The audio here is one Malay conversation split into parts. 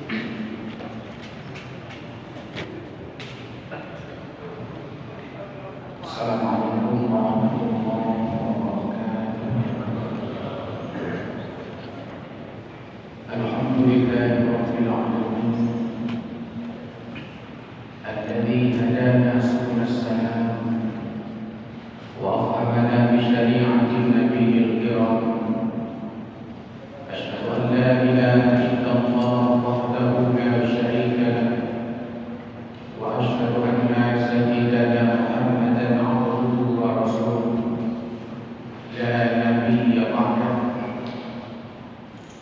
Assalamualaikum warahmatullahi wabarakatuh. Alhamdulillahi rabbil alamin. Alladzi hadana subul salam wa afhamana bi syari'atin nabiyil kiram. Asyhadu an la ilaha illallah wahdahu la syarika lah wa asyhadu anna sayyidana Muhammadan abduhu wa rasuluh la nabiyya ba'dah.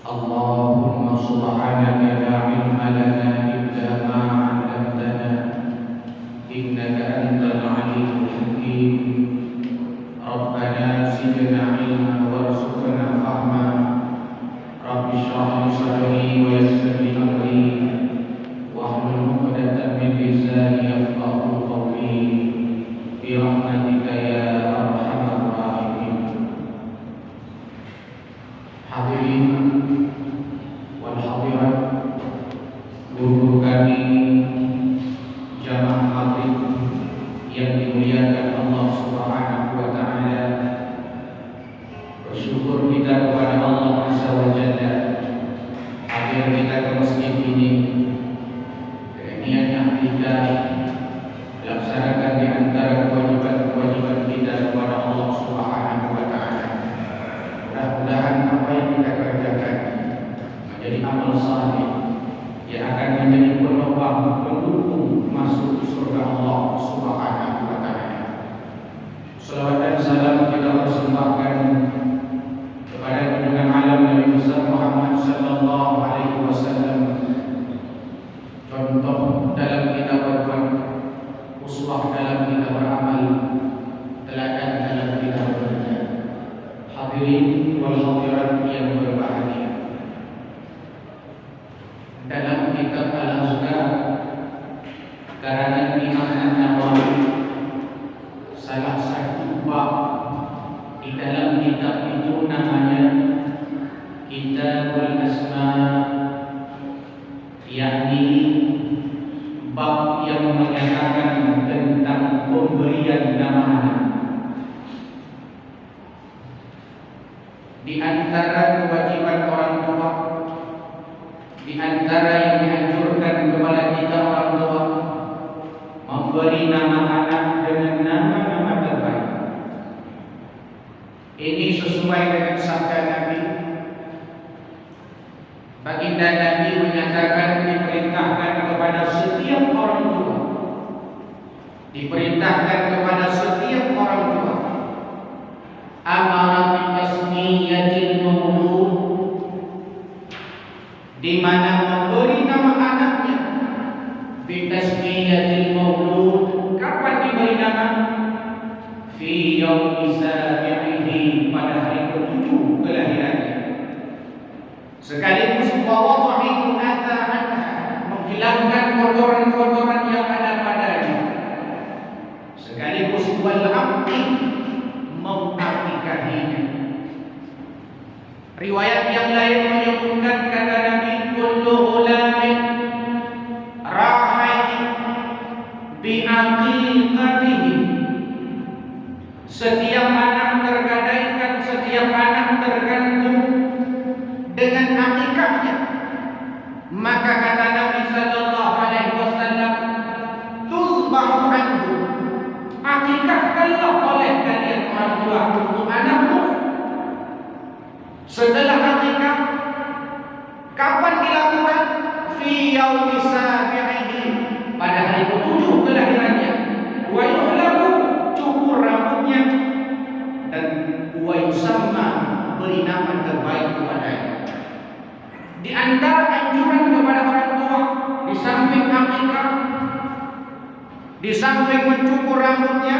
Allahumma subhanaka la ilma lana illa ma 'allamtana innaka antal alimul hakim. Rabbana zidna ilma warzuqna fahma. Rabbi shrah li sadri wa yassir li amri wahlul 'uqdatam min lisani yafqahu qawli bi rahmatika ya arhamar rahimin. Hadirin wal hadirat, guru kami jamaah maghrib yang dimuliakan Allah Subhanahu wa taala, bersyukur kita kepada Allah Azza wa Jalla hadir kita ke masjid ini dengan niat yang kita laksanakan di antara kewajiban-kewajiban kita kepada Allah Subhanahu wa taala. Mudah-mudahan apa yang kita kerjakan menjadi amal saleh yang akan menjadi penolong pendukung masuk surga Allah Subhanahu wa taala. Salawat dan salam kita persembahkan kepada junjungan alam Nabi besar Muhammad sallallahu alaihi wasallam, contoh dalam kita berbuat, uswah dalam kita beramal, teladan dalam kita bekerja. Hadirin wal hadirat yang berbahagia, dalam kitab Al-Azkar karangan Imam An-Nawawi, salah satu bab di dalam kitab itu namanya Kitabul Asma, yakni bab yang menyatakan tentang pemberian nama anak. Di antara kewajiban orang tua, di antara yang dianjurkan kepada kita orang tua, memberi nama anak dengan nama-nama terbaik. Ini sesuai dengan sabda Nabi. Baginda Nabi menyatakan diperintahkan kepada setiap orang tua, diperintahkan kepada setiap orang tua, amara bi tasmiyatil maulud, di mana memberi nama anaknya, bi tasmiyatil maulud, kapan diberi nama? Fi yaumi sabi'ihi, pada hari ke-7 kelahirannya. Sekaligus wawadhi'u adza anha, menghilangkan kotoran-kotoran yang ada padanya. Sekaligus wal amti, mengakikannya. Riwayat yang lain menyebutkan kata Nabi, kullu ghulamin rahaini bi aqiqatihi, setiap anak tergadaikan, setiap anak tergantung dengan akikahnya. Maka kata Nabi sallallahu alaihi wasallam, tuzbahu anhu, akikahkanlah oleh kalian orang tua untuk anakmu. Setelah akikah, kapan dilakukan? Fi yaumi sabi'ihi, pada hari ke-7 kelahirannya. Wa yuhlaku, cukur rambutnya, dan wa yusamma, beri nama terbaik kepadanya. Di antara anjuran kepada orang tua, di samping akikah, di samping mencukur rambutnya,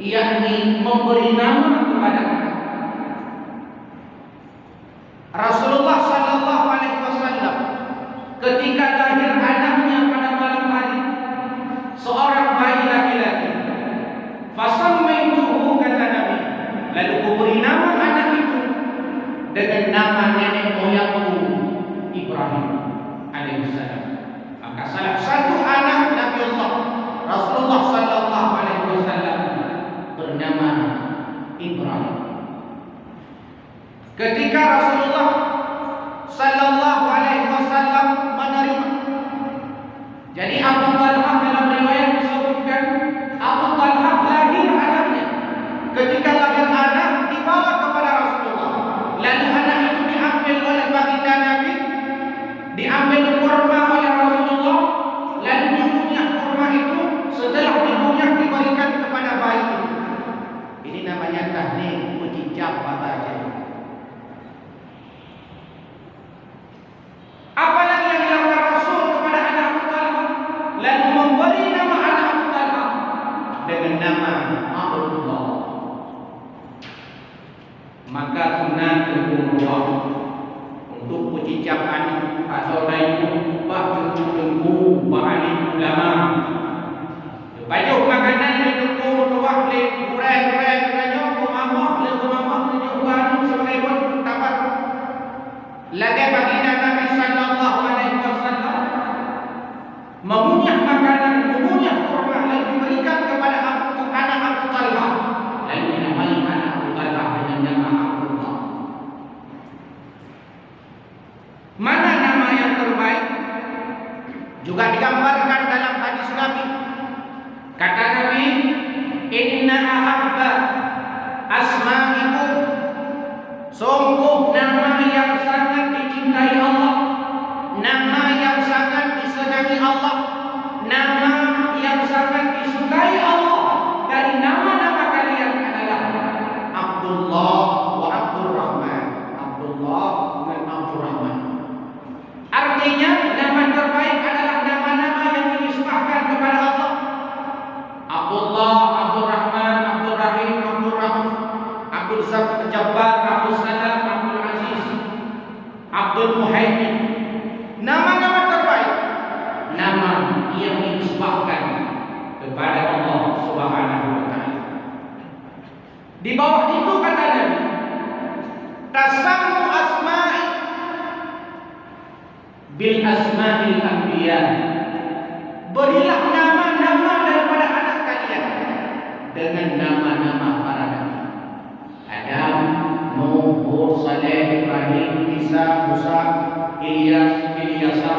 yakni memberi nama kepada anak. Rasulullah sallallahu alaihi wasallam ketika lahir anaknya pada malam hari, seorang bayi laki-laki, fasammaituhu, kata Nabi, lalu kuberi nama anak itu dengan nama nenek moyangku Ibrahim. ketika Rasulullah sallallahu alaihi wasallam menerima. Jadi Abu Talhah dalam riwayat disebutkan Abu Talhah lahir anaknya. Ketika lahir anak dibawa kepada Rasulullah. Lalu anak itu diambil oleh baginda Nabi, diambil kurma oleh Rasulullah, lalu dikunyah kurma itu. Setelah dikunyah diberikan kepada bayi itu. Ini namanya tahnik mujijab bahasa. Apalagi yang dilakukan Rasul kepada anak Abu Talhah, lalu memberi nama anak Abu Talhah dengan nama Abdullah. Maka sunat umrah untuk mujijab anak atau dayu bah tengku ba'alim ulama. Baju makanan ditunggu tuah le murai-murai kerana kumamah tunjuk sebagai bentuk tabar. Lagi baginda Nabi sallallahu alaihi wasallam mengunyah makanan, mengunyah kurma lalu diberikan kepada anak Abu Talhah. Lalu dinamai anak Abu Talhah dengan nama Abdullah. Mana nama yang terbaik? Juga digambarkan dalam hadis Nabi. Kata Nabi, inna ahabba asma'ikum, sungguh nama yang sangat dicintai Allah, nama yang sangat disenangi Allah, nama yang sangat disukai Allah dari nama-nama kalian adalah Abdullah wa Abdurrahman. Abdullah dan Abdurrahman. Artinya nama terbaik adalah nama-nama yang dinisbahkan kepada Allah. Abdullah, Abdul Rahman, Abdul Rahim, Abdul Rauf, Abdul Jabbar, Abdul Salam, Abdul Aziz, Abdul Muhaimin. Nama-nama terbaik, nama yang dinisbahkan kepada Allah Subhanahu wa taala. Di bawah itu kata Nabi, tasammu asma'i bil asma'il anbiya. Berilah nama-nama daripada anak kalian dengan nama-nama para nabi. Adam, Nuh, Hud, Saleh, Ibrahim, Isa, Musa, Ilyas, Ilyasa.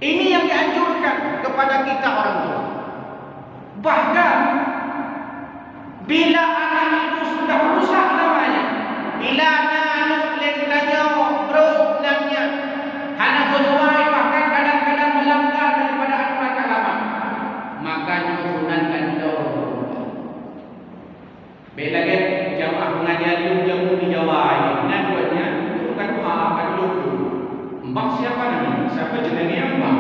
Ini yang dianjurkan kepada kita orang tua. Bahkan bila anak itu sudah rusak namanya, bila anak letaknya bro namanya, anak sesuai bahkan kadang-kadang melanggar daripada aturan agama, maka nyusunankan jauh. Bila kita jamaah pengajian jamu di Jawa ini, nampaknya itu kan akan dulu. Mbak siapa namanya? Siapa jenenge mbak?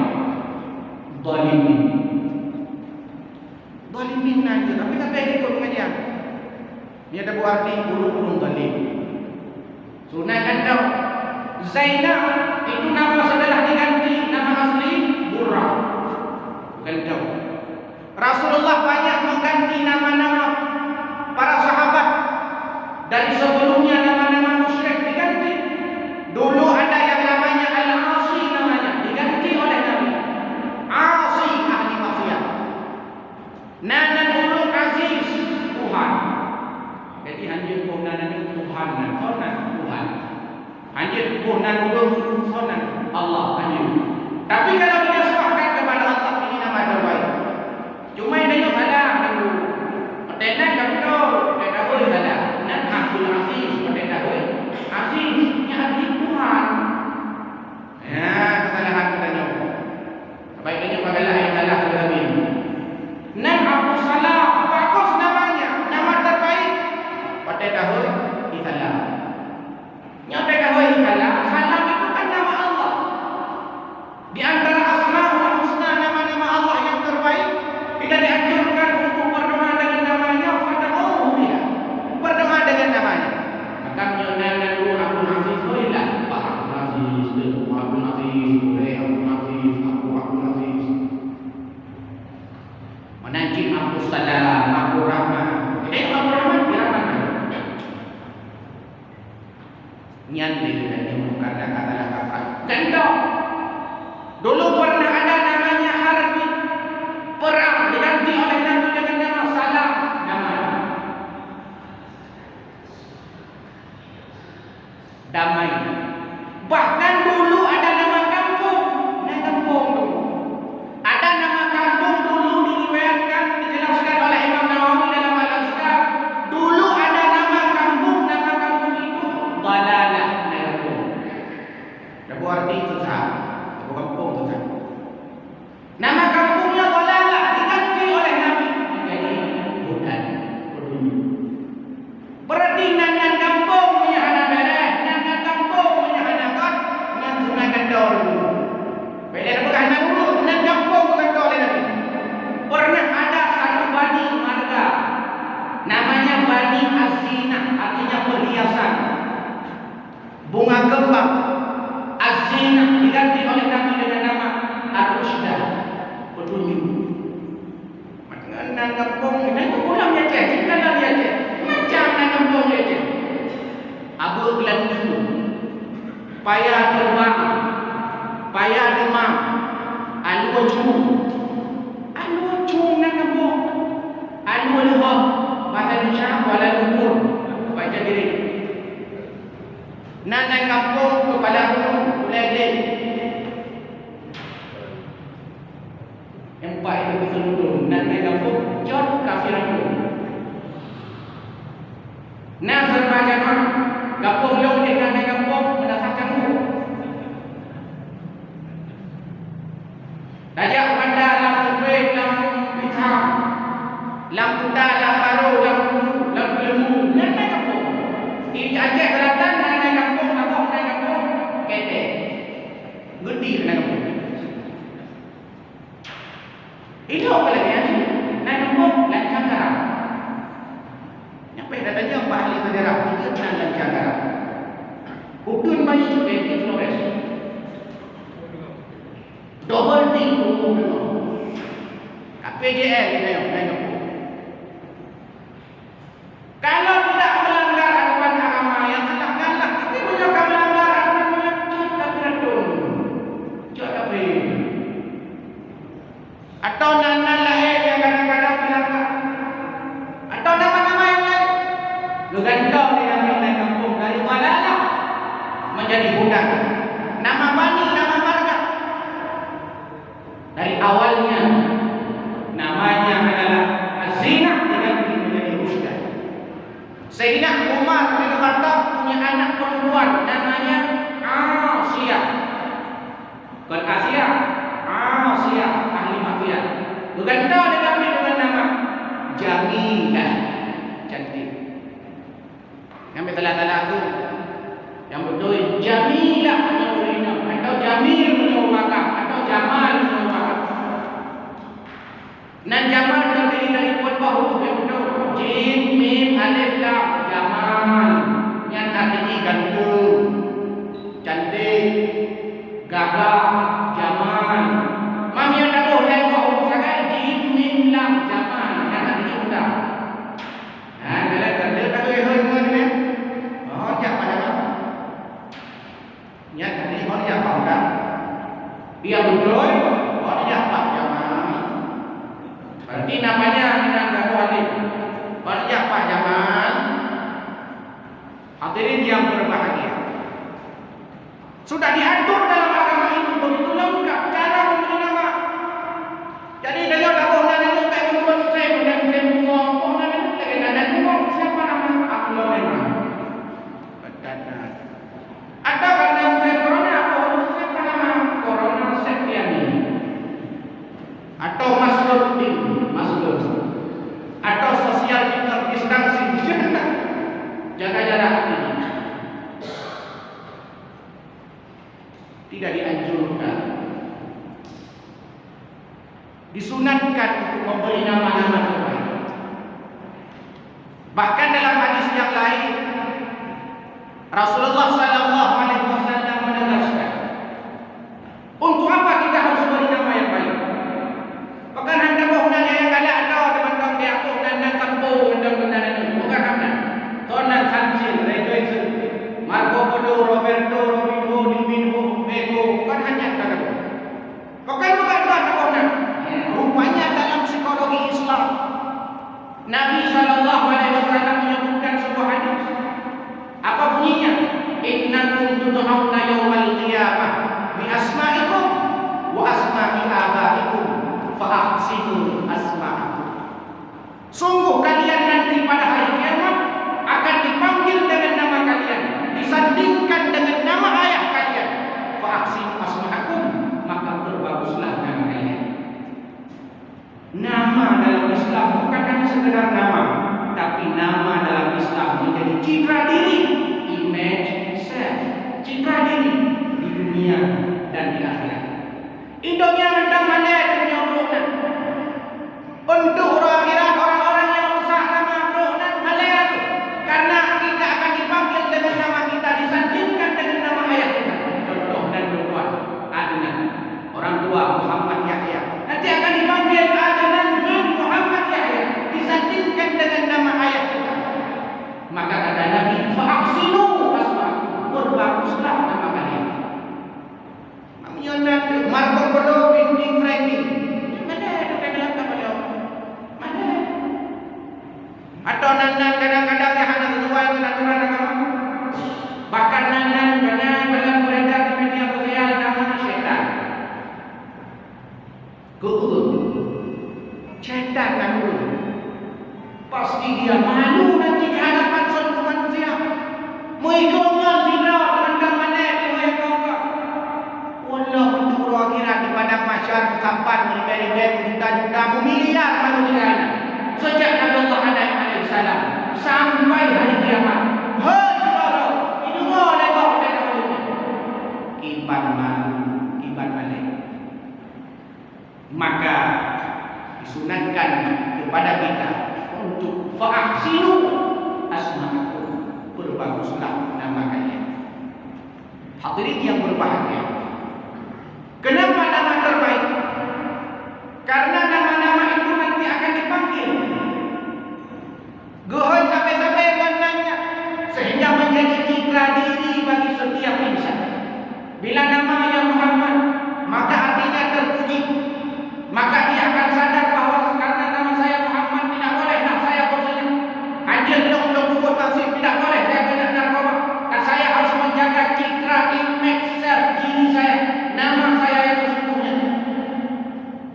Zalimin. Zalimin aja, tapi tak ada ikut pengajian. Dia ada buat arti burung-burung zalim. Sunatkan tahu. Zainab itu nama setelah diganti nama asli Burrah. Bukan tahu. Rasulullah banyak mengganti nama-nama para sahabat. Dari sebelumnya nama-nama musyrik diganti. Dulu ada yang namanya Al-Asi namanya, diganti oleh Nabi. Asi ahli maksiat. Nana dulu Aziz Tuhan. Jadi hanya Tuhan Tuhan Tuhan. Hanya Tuhan Tuhan Allah hanya. Tapi kalau dia serahkan kepada Allah, ini nama terbaik. Cuma dia salah dulu. Pertanyaan tak betul. Tak tahu salah. Nan Abdul Aziz, tak tahu. Aziznya ahli Tuhan. Ya, kesalahan katanya. Baiknya pagalah yang salah kami. Nan Abdul Salam, bagus namanya. Nama terbaik. Pada tahu salah. Yang tak tahu salah, salam itu kan nama Allah. Di antara Bahkan dulu ada nama kampung, dulu. Ada nama kampung dulu diriwayatkan, dijelaskan oleh Imam Nawawi dalam Al-Azkar. Dulu ada nama kampung itu Dalalah, nama kampung. Ada arti itu sah, nama kampung itu sah. Nama kampungnya Dalalah diganti oleh Nabi menjadi Hudan, peduli. Berarti nan kampung punya anak beres, nan kampung punya anak kot, nan gunakan dulu. Beda bukan dulu, nan kampung bukan oleh Nabi. Pernah ada satu bani marga, namanya Bani Azina, artinya perhiasan, bunga kembang. Azina diganti oleh Nabi dengan nama Ar-Rusdah, petunjuk. Nan kampung ini pulang ya cek, kita dah lihat cek. Macam nan kampung ya cek. Abu gelandu, payah terbang, payah demam, alu cung nan kampung, alu lehok, bahasa Indonesia Kuala Lumpur, baca diri. Nan kampung kepala gunung, Ulele. Empat itu berseluruh, nan kampung Jod Kafirandu. Nah serba kampung lo dengan kampung menasahkan mu. Dajak Manda, Lam Tupik, Lam Bintang, Lam Kuta, Lam Baru, Lam Lembu, nan kampung. Ini Aceh Selatan, nan kampung, Sabah, nan kampung, Ketek. Gedi nan kampung. Itu apa lagi ya? Nan kampung, Lancang Garang. Nyampe datanya Pak Ahli Sejarah, itu nan Lancang Garang. Udun bayi juga di Flores. Double D KPJL ini yang kampung. Kalau tidak melanggar aturan agama yang silakanlah, tapi bukan melanggar aturan Jod apa? Atau nana lain yang kadang-kadang melanggar, atau nama-nama yang lain. Gegantau dengan nilai kampung dari Dalalah menjadi Hudan. Nama bani, nama marga. Dari awalnya namanya adalah Azina diganti menjadi Rusdah. Sayyidina Umar bin Khattab punya anak perempuan namanya Asiyah. Bukan Asia, Asiyah, ahli mafia. Gegantau dengan nama Jamilah, cantik. Yang betul-betul aku yang betul Jamilah atau Jamil menyuruhkan atau Jamal menyuruhkan. Nan Jamal terdiri dari dua huruf yang betul, Jim, Mim, Alif, Lam. Jamal yang artinya ganteng, cantik, gagah. Jamal. Mami yang dah boleh dua huruf sangat, Jim, Mim, Lam. Jamal yang artinya muda. Kalau ganteng tak boleh hoi ni. Oh, siapa nama? Nyat tadi orang yang faham tak? Dia betul, orang yang faham Jamal. Berarti namanya Minang Wali. Orang yang faham Jamal. Hadirin yang berbahagia. Sudah diatur dalam agama ini begitu lengkap cara memberi nama. Jadi dengan dakwah dan baik menurut saya dan saya ngomong dan ngomong siapa nama Allah memang. Ada karena saya corona siapa nama Corona Septiani atau Masruddin atau social distancing. Jaga jarak ini. Tidak dianjurkan. Disunatkan untuk memberi nama-nama terbaik. Bahkan dalam hadis yang lain Rasulullah sallallahu alaihi wasallam menegaskan, untuk apa kita harus beri nama yang baik? Bukan hanya bohongan yang ada teman-teman dia bohongan dan kampung dan benar-benar bukan hanya Donald Sanchez, Rejoice, Marco Polo, Roberto, Robinho, Diminho, Beko, bukan hanya kata bohongan. Bukan bohongan. Rupanya dalam psikologi Islam Nabi sallallahu alaihi wasallam menyebutkan sebuah hadis. Apa bunyinya? Innakum tud'auna yaumal sekedar nama, tapi nama dalam Islam menjadi citra diri, image self, citra diri di dunia dan di akhirat. Indonya tentang mana punya berunan. Untuk orang akhirat, orang-orang yang rusak nama berunan Malaya itu, karena kita akan dipanggil dengan nama kita, disandingkan dengan nama ayah kita. Contoh dan berbuat Adnan, orang tua Muhammad Yahya, nanti akan dipanggil Adnan bin Muhammad Yahya, disandingkan dengan nama ayah kita. Maka kata Nabi, fa'aksinu asma'akum, berbaguslah nama kalian. Namanya Marco Polo binti Franklin, mana itu dalam kapal dia? Mana? Atau nan kadang-kadang yang hanya sesuai dengan aturan agama. Bahkan nan kadang beredar di media sosial namanya syaitan. Google, syaitan kan Google. Pasti dia malu nanti di hadapan seluruh manusia. Mengigongan zina dengan mana itu yang kau. Allah untuk akhirat di padang mahsyar sampai beribu-ribu juta-juta miliar manusia. Sejak Nabi Allah Adam alaihissalam sampai hari kiamat. Hei saudara, ini boleh kau tidak boleh. Kiban malu, kiban balik. Maka disunatkan kepada kita untuk fa'ahsinu asma'akum, berbaguslah nama kalian. Hadirin yang berbahagia, kenapa nama terbaik? Karena nama-nama itu nanti akan dipanggil. Gohoi sampai-sampai menanya, sehingga menjadi citra diri bagi setiap insan. Bila namanya Muhammad, maka artinya terpuji. Maka dia akan sadar bahawa karena nama saya Muhammad tidak boleh nak saya berzina. Anjir dong buat nasib tidak boleh saya kena narkoba. Dan saya harus menjaga citra image self diri saya, nama saya yang sesungguhnya.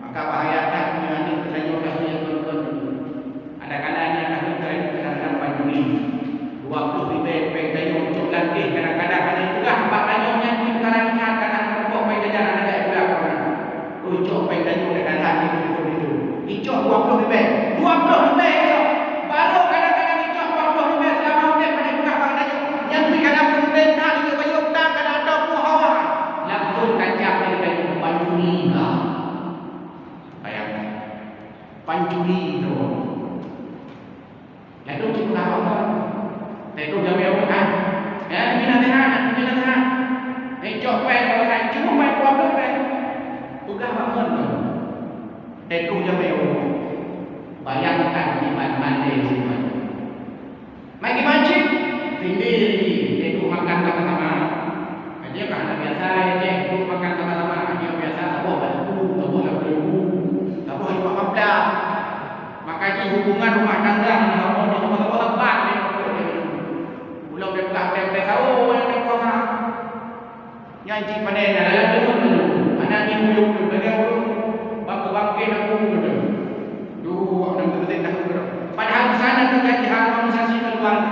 Maka bahaya tak punya ini terlalu kasih tuan-tuan. Ada kalanya kami dari kadang-kadang panjuri 20 ribu dari untuk ganti kadang-kadang ada juga empat tanyanya di perkara ingat kadang kelompok main jalan ada juga orang. Ucok pengen dengan hati itu. Icok 20 ribu. 20 ribu. Baru kadang-kadang icok 20 ribu selama dia pada buka padanya. Yang kadang pun benda di baju tak ada ada hawa. Langsung kancap dengan panjuri enggak. Bayangkan. Panjuri itu. Lalu kita apa? Itu jam berapa kan? Ya, ini nasihat. Icok kalau saya cuma main 20 ribu. Bukan bangun tu. Itu je mewah. Bayangkan di mana-mana semua. Mari mancing. Tindih. Itu makan sama-sama. Dia kan biasa je. Itu makan sama-sama. Dia biasa sabuk batu. Sabuk lagu. Sabuk lima mabda. Maka di hubungan rumah tangga ni orang ni sama-sama lebat ni. Pulau dia pegang tahu yang dia kuasa. Nyanyi panen dalam dulu. Anak ni muyung tu, dari aku bangkit aku tu. Dua orang tu dah tu. Padahal di sana terjadi harmonisasi keluarga.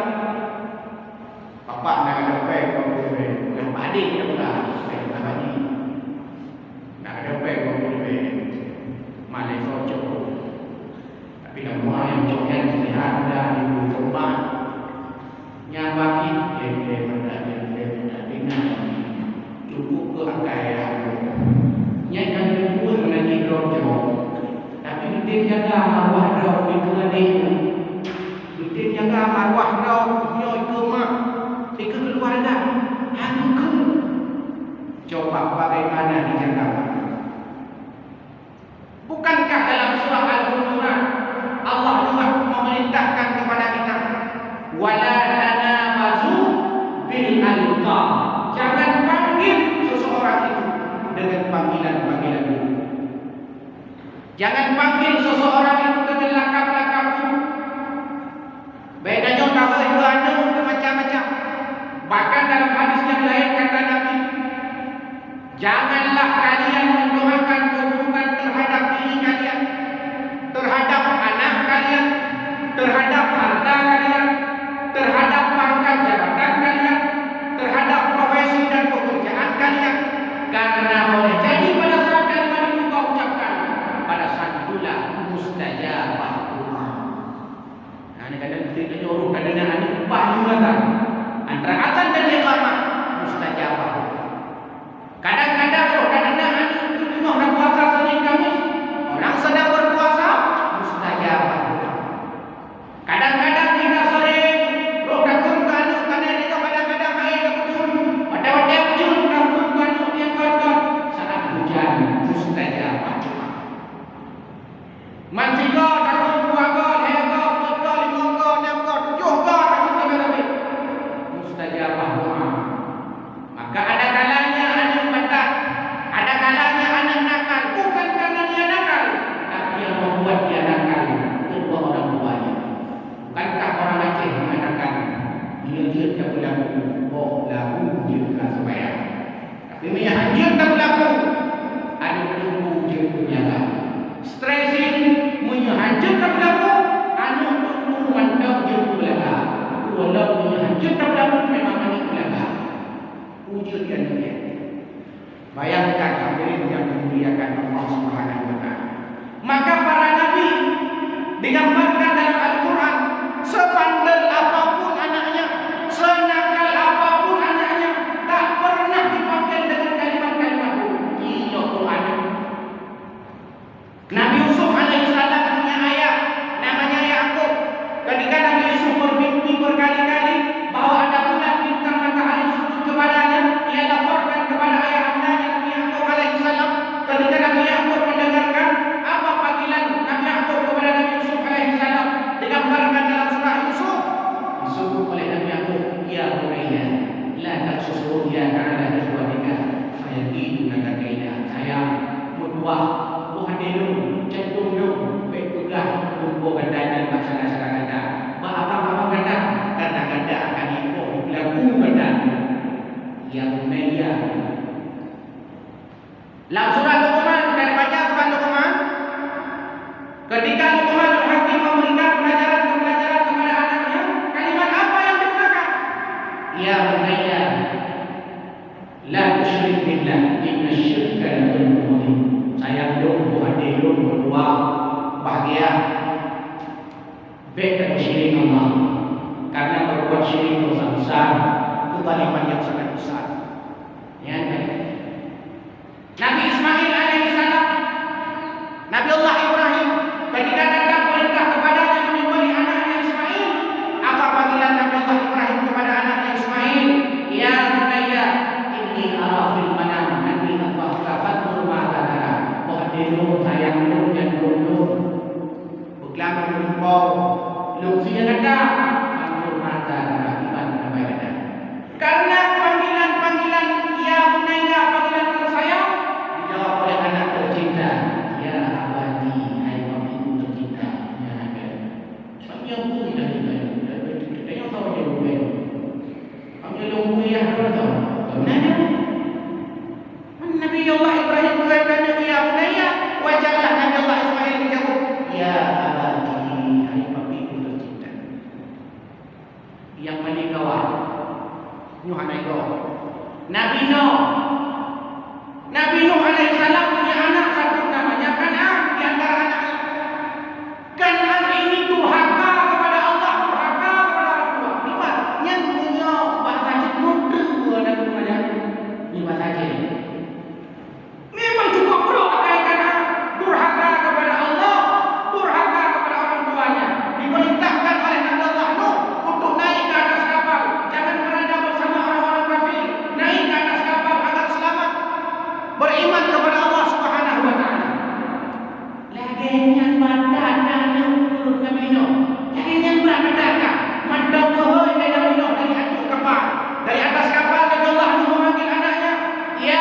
Bapak nak ada apa? Yang adik dia pula, saya haji. Nak ada apa? Malay Sojo. Tapi nama yang joget lihat dah di rumah. Nyabaki dia dengan cukup ke akal. Yang kami pun menjadi rojo. Tapi dia jaga marwah dau itu adik. Dia jaga marwah dau nyoi ke mak. Di keluarga. Hantu ke. Coba bagaimana dijaga. Bukankah dalam surah Al-Hujurat Allah juga memerintahkan kepada kita wala tanamazu bil alqab. Jangan panggil seseorang itu dengan panggilan-panggilan buruk. Jangan panggil seseorang itu dengan lakap-lakap buruk. Bedanya tahu itu ada macam-macam. Bahkan dalam hadis yang lain kata Nabi, janganlah kalian mendoakan keburukan terhadap diri kalian, terhadap anak kalian, terhadap harta kalian, terhadap pangkat jabatan kalian, terhadap profesi dan pekerjaan kalian. Karena boleh jadi pada saat kalimat itu kau ucapkan, pada saat itulah mustajabah doa. Man 3 tahun 2 go 3 go 4 go 5 go 6 go 7 go tahun kami mustajabah doa. Maka ada kalanya anak batak, ada kalanya anak nakal, bukan karena dia nakal, tapi yang membuat dia nakal kedua orang tuanya. Bukankah orang Aceh mengatakan dia tak berlaku, oh lagu dia tak supaya. Tapi dia tak berlaku, ada tunggu dia punya lah. Stressing menyahancur tak berlaku, anu tunggu mantap dia berlaku. Walau menyahancur tak berlaku memang anak berlaku. Wujud yang dunia. Bayangkan hadirin yang dimuliakan Allah Subhanahu wa taala. Maka para nabi digambarkan dalam Al-Qur'an, sepandel apapun anaknya, senakal apapun anaknya, tak pernah dipanggil dengan kalimat-kalimat gila Quran. Nabi Yusuf alaihissalam punya ayah namanya Yakub. Ketika Nabi Yusuf bermimpi berkali-kali bahwa ada bulan bintang matahari sujud kepadanya, ia laporkan kepada ayahandanya Nabi Yakub alaihissalam. Ketika Nabi Yakub mendengarkan apa panggilan Nabi Yakub kepada Nabi Yusuf alaihissalam digambarkan dalam surah Yusuf, disuruh oleh Nabi Yakub, ya bunayya la taqsus ru'yaka ala ikhwatika fayakidunaka kaida. Sayang, berdoa Tuhan dulu, cenderung dulu, baik pegah kumpul gandanya masalah-masalah ganda. Apa-apa ganda, karena ganda akan ikut berlaku ganda. Ya bunayya. Dalam surah Luqman, kita baca surah Luqman. Ketika Luqman Hakim memberikan pelajaran kepada anaknya, kalimat apa yang digunakan? Ya bunayya, la tusyrik billah, inna syirka la dzulmun adzim. Sayang dong, Tuhan dong, berdoa bahagia. Baik syirik Allah, karena berbuat syirik dosa besar, kezaliman yang sangat besar. Ya, Nabi Ismail alaihissalam, Nabi Allah Ibrahim, ketika datang perintah kepadanya menyembelih anaknya Ismail, apa panggilan Nabi Allah Ibrahim kepada anaknya Ismail? Ya bunayya, inni ara fil manam anni athbahtuka fanzur ma'adha tara. Dulu sayang lu dan dulu berkelama berkumpul lu siya nada antur mata akibat apa ada. Karena panggilan ya bunayya, panggilan tersayang, dijawab oleh anak tercinta, ya abadi, hai papiku tercinta. Ya ada kami yang pun dari yang tahu dia bukan kami lu ya tahu benar. Nabi Allah Ibrahim berkata, ya bunayya, wajarlah Nabi Allah Ismail dijawab, ya abadi, hai papiku tercinta. Yang menikah Nuh Nabi Nuh alaihissalam punya anak satu namanya Kan'an. Di antara anak Kan'an ini durhaka kepada Allah, durhaka kepada orang tua. Lihat, yang punya bahasa Cina ada namanya ini bahasa Cina. Memang cukup durhaka kepada Allah, durhaka kepada orang tuanya. Diperintahkan oleh Nabi Allah Nuh untuk naik ke atas kapal, jangan berada bersama orang-orang kafir, naik ke atas kapal agar selamat, beriman kepada Allah Subhanahu wa taala. Lagi yang badana Nabi Nuh, lagi yang badana mandau mohon dari Nabi Nuh dari atas kapal, dari atas kapal Nabi Allah Nuh memanggil anaknya, ya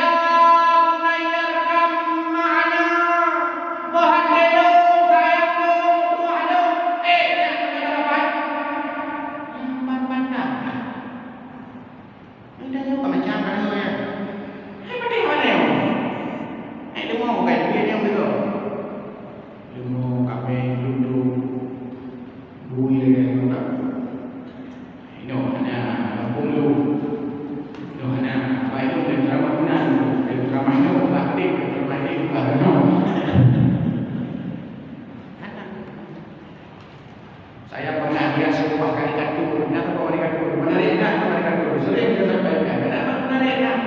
saya pernah lihat sebuah karikatur. Kenapa kau karikatur? Menarik kan karikatur? Sering kita sampaikan. Kenapa menarik kan?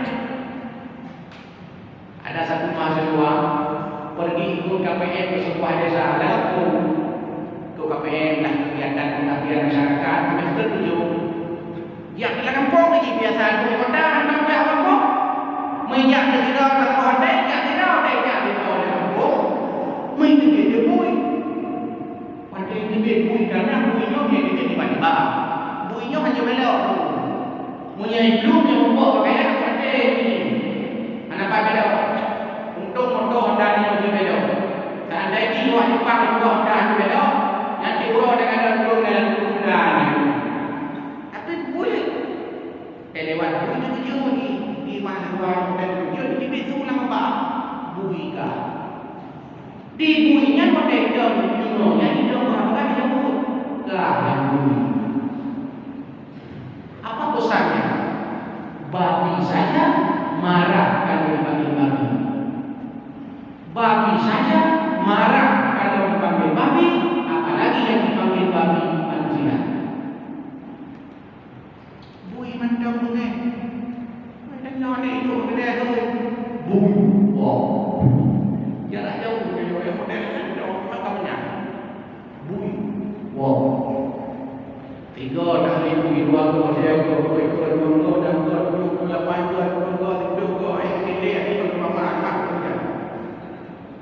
Ada satu mahasiswa pergi ikut KPM ke sebuah desa Lampung. Ikut KPM lah kegiatan pengabdian masyarakat. Semester 7. Yang di kampung lagi biasa di kota hendak dah kampung. Menyak negara ke hotel, jak negara di kampung. Menjadi dia boy. punya belum yang membuat pakaian aku ada ini. Anak apa beda? Untung motor Honda ni macam beda. Seandainya luar Jepang juga Honda ni beda, nanti orang dengan ada belum dalam Honda ni. Tapi boleh. Lewat kerja di mana luar kerja di betul lama pak. Buika. Di buinya pada hidup dunia hidup apa dia buat? Yang bui. Apa pesannya? Babi saja marah kalau dipanggil babi. Babi saja marah kalau dipanggil babi, apalagi yang dipanggil babi manusia. Bui mendong ni. Mendong ni itu gede tu. Bui. Wow. Jarak jauh dia yang model mendong makamnya. Bui. Wow. Tiga hari bui dua ko dia ko dua dan ko 28 tidur ayah kele ayah mama anak dia.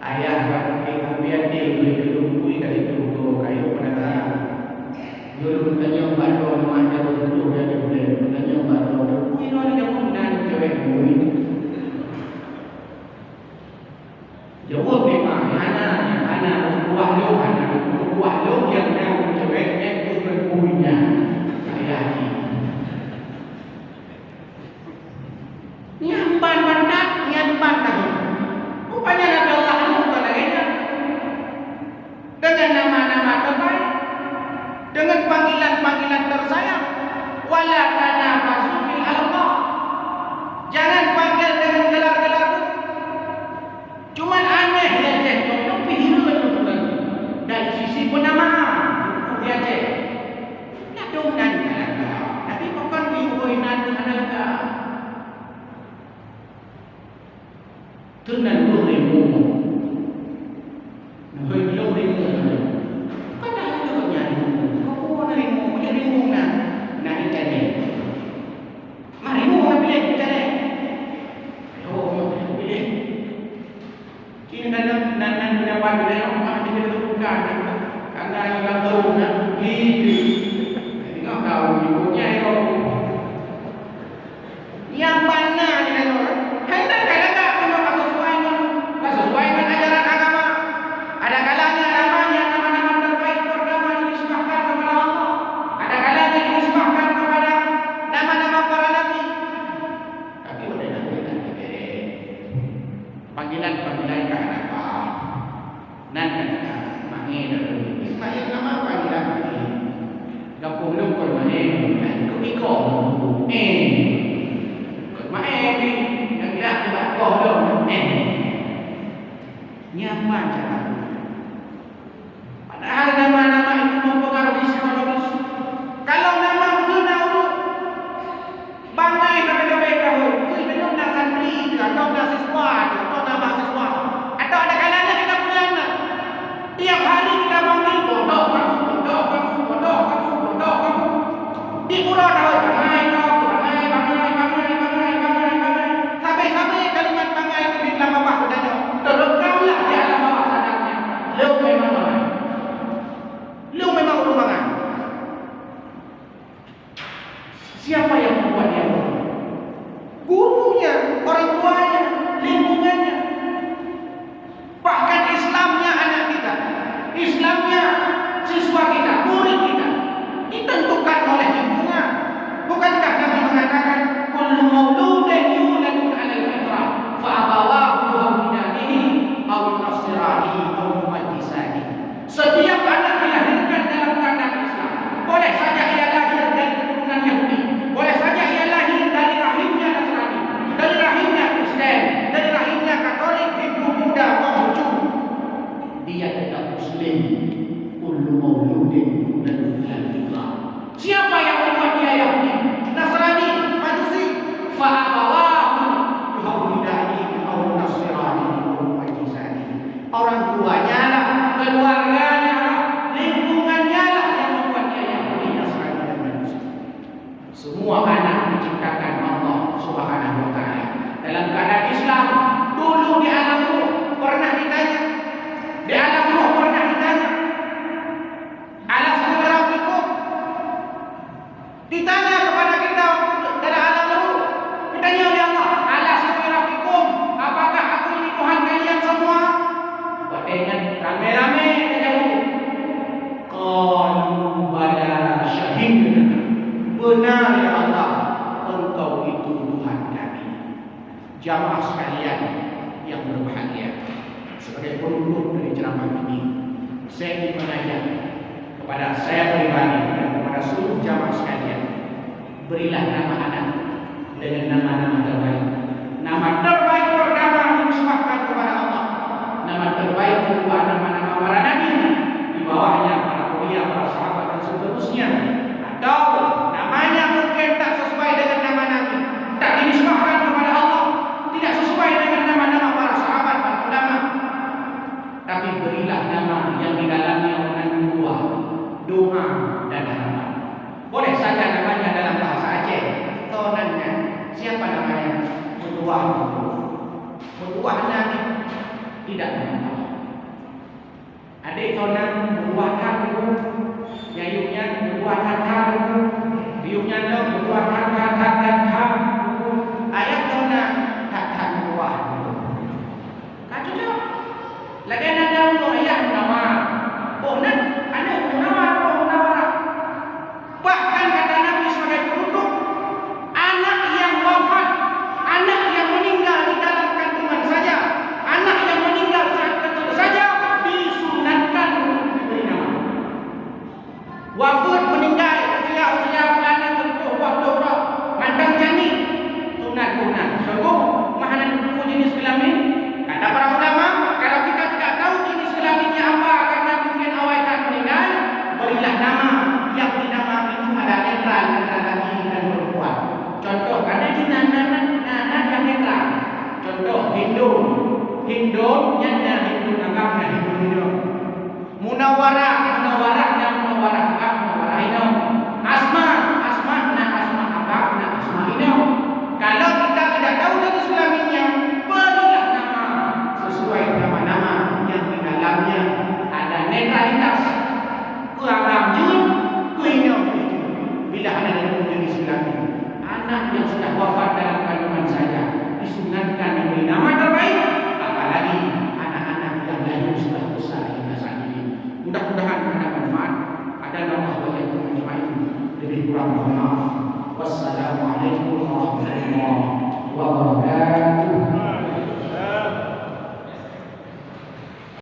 Ayah kan biar dia boleh bui dari tu kayu pada dulu tanya batu nama dia dulu dia boleh tanya batu bui no dia pun dan cewek bui. Jawab memang anak buah lo yang nak ceweknya tu berbuinya. Ayah ni. Nyamban bandat, nyamban dah. Rupanya ada Allah ni bukan lagi. Dengan nama-nama terbaik, dengan panggilan-panggilan tersayang, wala tanafasu bil alqa. Jangan panggil dengan gelar-gelar itu. Cuma aneh dia tapi hilang itu lagi. Dari sisi penamaan, dia cek. Nak dong dan tapi bukan diuinan dengan alaga. Tunan ribu. Belum ribu. Kan dah ada banyak ribu. Kau nak ribu nak ikan. Mari ribu nak pilih ikan. Oh, pilih. Kini nan pendapat dia orang dia bukan. Karena yang tahu nak gigi. Tengok kau ibunya itu. Yang mana dia tu? Hendak kadang-kadang sesuai dengan ajaran agama. Ada kalanya nama-nama terbaik pertama dinisbahkan kepada Allah. Ada kalanya dinisbahkan kepada nama-nama para nabi. Tapi oleh nabi kan panggilan apa? Nan kan mangi dulu. Ismail nama panggilan mangi. Kampung lu kon mangi kan ku iko. Kon mangi ni yang dak buat kau dong. Nyaman cara. Padahal nama-nama itu mempengaruhi psikologis. Kalau nama itu nauru bangai sampai dahulu, itu nak santri atau nak siswa atau nak mahasiswa. Atau ada kalanya kita punya anak. Tiap hari kita panggil bodoh kamu. Di pulau dah bangai. Sampai kalimat bangai itu di dalam bawah saudara. Terekamlah di alam bawah sadarnya. Lu memang urubangan. Siapa yang membuat dia? Gurunya, orang tuanya, lingkungannya. Bahkan Islamnya anak kita. Islamnya siswa kita, murid kita. Ditentukan oleh lingkungan. Bukankah Nabi mengatakan kullu mauludin yuladu 'alal fitrah fa abawahu yuhawidanihi aw yunasiranihi aw yumajjisanihi. Setiap anak dilahirkan dalam keadaan Islam. Boleh saja ia lahir dari keturunan Yahudi, boleh saja ia lahir dari rahimnya Nasrani, dari rahimnya Kristen, dari rahimnya Katolik, Hindu, Buddha, Konghucu. Dia tetap Muslim. Kullu mauludin yuladu 'alal fitrah. Siapa yang membuat dia Yahudi, Nasrani, Majusi? Fa jamaah sekalian yang berbahagia, sebagai penutup dari ceramah ini, saya ingin mengajak kepada saya pribadi dan kepada seluruh jamaah sekalian, berilah nama anak dengan nama-nama terbaik. Nama terbaik pertama dinisbahkan kepada Allah. Nama terbaik kedua nama-nama para nabi, di bawahnya para aulia, para sahabat dan seterusnya. Atau namanya mungkin tak sesuai dengan nama nabi, tak dinisbahkan kepada Allah, tidak sesuai dengan nama-nama para sahabat dan ulama. Tapi berilah nama yang di dalamnya mengandung buah, doa dan harapan. Boleh saja namanya dalam bahasa Aceh, tonannya siapa namanya? Mutuah. Mutuahnya tidak mengetahui. Adik tonan mutuahkan dulu, nyayunya mutuahkan dulu, biunya dong mutuahkan dulu, ayat tonan tak mutuah dulu. Kacau jauh. Lagi ada untuk ayat munawar. Bonan ada munawar. Bahkan kata Nabi sebagai penutup, anak yang wafat, anak yang meninggal di dalam kandungan saja, anak yang meninggal saat kecil saja disunatkan untuk diberi nama. Wafat meninggal usia bulanan tentu waktu mandang jani sunat. Sungguh mahanan buku jenis kelamin. Kata para ulama, kalau kita tidak tahu jenis kelaminnya apa karena mungkin awal tak meninggal, berilah nama yang di nama itu ada netral antara laki dan perempuan. Contoh, karena di nama yang netral. Contoh, Hindu, Hindu, Hindu Munawwarah.